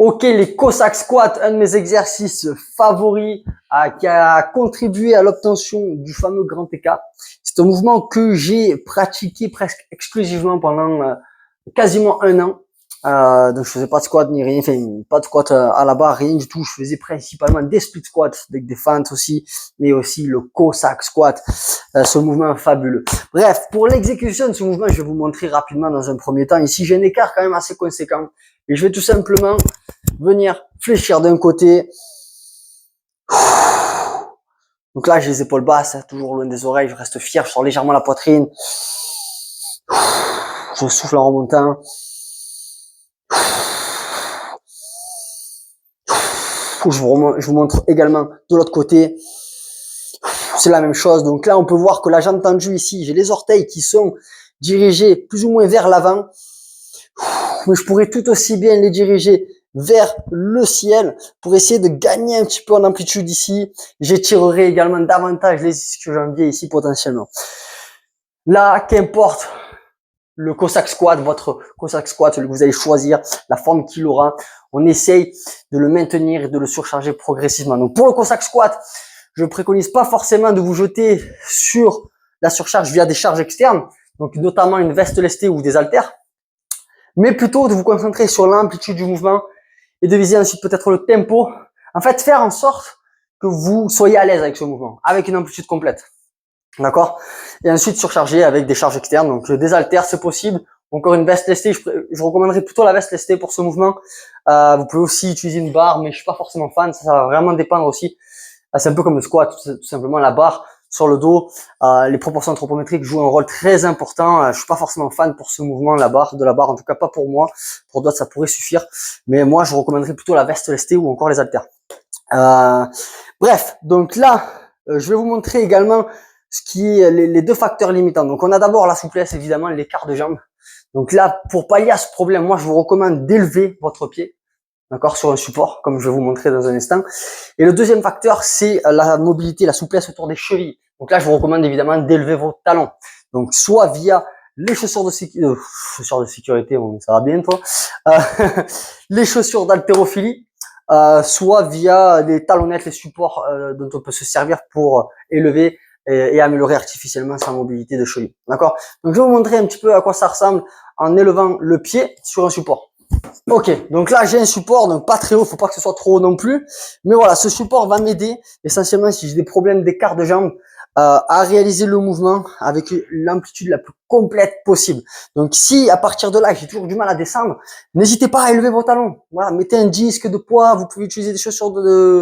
Ok, les Cossack Squats, un de mes exercices favoris qui a contribué à l'obtention du fameux grand écart. C'est un mouvement que j'ai pratiqué presque exclusivement pendant quasiment un an. Donc je faisais pas de squat ni rien, enfin pas de squat à la barre, rien du tout. Je faisais principalement des split squats avec des fentes aussi, mais aussi le Cossack Squat, ce mouvement fabuleux. Bref, pour l'exécution de ce mouvement, je vais vous montrer rapidement dans un premier temps. Ici, j'ai un écart quand même assez conséquent et je vais tout simplement venir fléchir d'un côté. Donc là, j'ai les épaules basses, toujours loin des oreilles, je reste fier, je sors légèrement la poitrine. Je souffle en remontant. Je vous montre également de l'autre côté. C'est la même chose. Donc là, on peut voir que la jambe tendue ici, j'ai les orteils qui sont dirigés plus ou moins vers l'avant. Mais je pourrais tout aussi bien les diriger vers le ciel pour essayer de gagner un petit peu en amplitude ici. J'étirerai également davantage les ischio-jambiers ici potentiellement. Là, qu'importe le Cossack Squat, votre Cossack Squat, celui que vous allez choisir, la forme qu'il aura, on essaye de le maintenir et de le surcharger progressivement. Donc pour le Cossack Squat, je préconise pas forcément de vous jeter sur la surcharge via des charges externes, donc notamment une veste lestée ou des haltères, mais plutôt de vous concentrer sur l'amplitude du mouvement et de viser ensuite peut-être le tempo. En fait, faire en sorte que vous soyez à l'aise avec ce mouvement, avec une amplitude complète. D'accord? Et ensuite surcharger avec des charges externes, donc des haltères c'est possible. Encore une veste lestée, je recommanderais plutôt la veste lestée pour ce mouvement. Vous pouvez aussi utiliser une barre, mais je suis pas forcément fan, ça va vraiment dépendre aussi. C'est un peu comme le squat, tout simplement la barre sur le dos. Les proportions anthropométriques jouent un rôle très important. Je suis pas forcément fan pour ce mouvement, de la barre, en tout cas pas pour moi. Pour d'autres ça pourrait suffire, mais moi je recommanderais plutôt la veste lestée ou encore les haltères. Bref, donc là, je vais vous montrer également ce qui est les deux facteurs limitants. Donc on a d'abord la souplesse, évidemment, l'écart de jambe. Donc là, pour pallier à ce problème, moi je vous recommande d'élever votre pied, d'accord, sur un support, comme je vais vous montrer dans un instant. Et le deuxième facteur, c'est la mobilité, la souplesse autour des chevilles. Donc là, je vous recommande évidemment d'élever vos talons. Donc soit via les chaussures de sécurité, bon, ça va bien toi, les chaussures d'haltérophilie, soit via les talonnettes, les supports dont on peut se servir pour élever et améliorer artificiellement sa mobilité de cheville. D'accord? Donc je vais vous montrer un petit peu à quoi ça ressemble en élevant le pied sur un support. Ok, donc là j'ai un support, donc pas très haut, faut pas que ce soit trop haut non plus. Mais voilà, ce support va m'aider essentiellement si j'ai des problèmes d'écart de jambe à réaliser le mouvement avec l'amplitude la plus complète possible. Donc si à partir de là j'ai toujours du mal à descendre, n'hésitez pas à élever vos talons. Voilà, mettez un disque de poids, vous pouvez utiliser des chaussures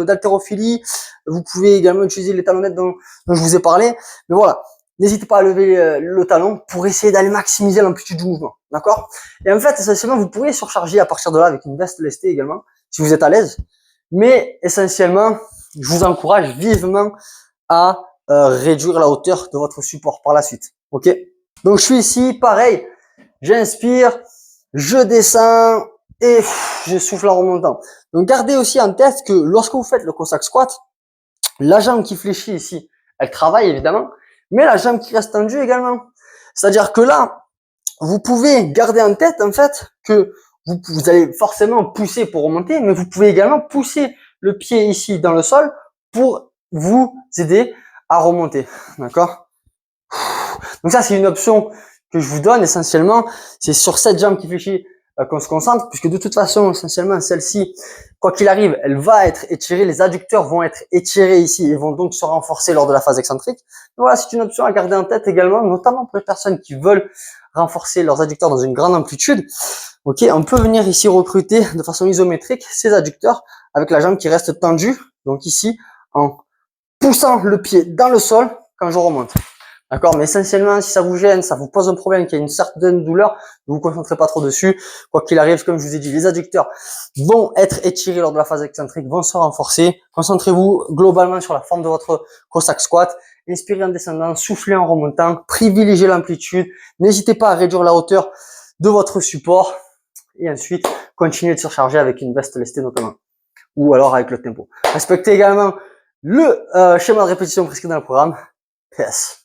d'haltérophilie, vous pouvez également utiliser les talonnettes dont je vous ai parlé. Mais voilà, n'hésitez pas à lever le talon pour essayer d'aller maximiser l'amplitude du mouvement. D'accord? Et en fait, essentiellement, vous pourriez surcharger à partir de là avec une veste lestée également, si vous êtes à l'aise. Mais essentiellement, je vous encourage vivement à réduire la hauteur de votre support par la suite. Ok? Donc je suis ici, pareil, j'inspire, je descends et je souffle en remontant. Donc gardez aussi en tête que lorsque vous faites le Cossack Squat, la jambe qui fléchit ici, elle travaille évidemment, mais la jambe qui reste tendue également. C'est-à-dire que là, vous pouvez garder en tête en fait que vous allez forcément pousser pour remonter, mais vous pouvez également pousser le pied ici dans le sol pour vous aider à remonter. D'accord? Donc ça, c'est une option que je vous donne essentiellement. C'est sur cette jambe qui fléchit qu'on se concentre, puisque de toute façon, essentiellement, celle-ci, quoi qu'il arrive, elle va être étirée. Les adducteurs vont être étirés ici et vont donc se renforcer lors de la phase excentrique. Donc voilà, c'est une option à garder en tête également, notamment pour les personnes qui veulent renforcer leurs adducteurs dans une grande amplitude. Ok, on peut venir ici recruter de façon isométrique ces adducteurs avec la jambe qui reste tendue. Donc ici, en poussant le pied dans le sol quand je remonte. D'accord? Mais essentiellement, si ça vous gêne, ça vous pose un problème, qu'il y a une certaine douleur, ne vous concentrez pas trop dessus. Quoi qu'il arrive, comme je vous ai dit, les adducteurs vont être étirés lors de la phase excentrique, vont se renforcer. Concentrez-vous globalement sur la forme de votre Cossack Squat. Inspirez en descendant, soufflez en remontant, privilégiez l'amplitude. N'hésitez pas à réduire la hauteur de votre support. Et ensuite, continuez de surcharger avec une veste lestée notamment. Ou alors avec le tempo. Respectez également le schéma de répétition prescrit dans le programme. PS.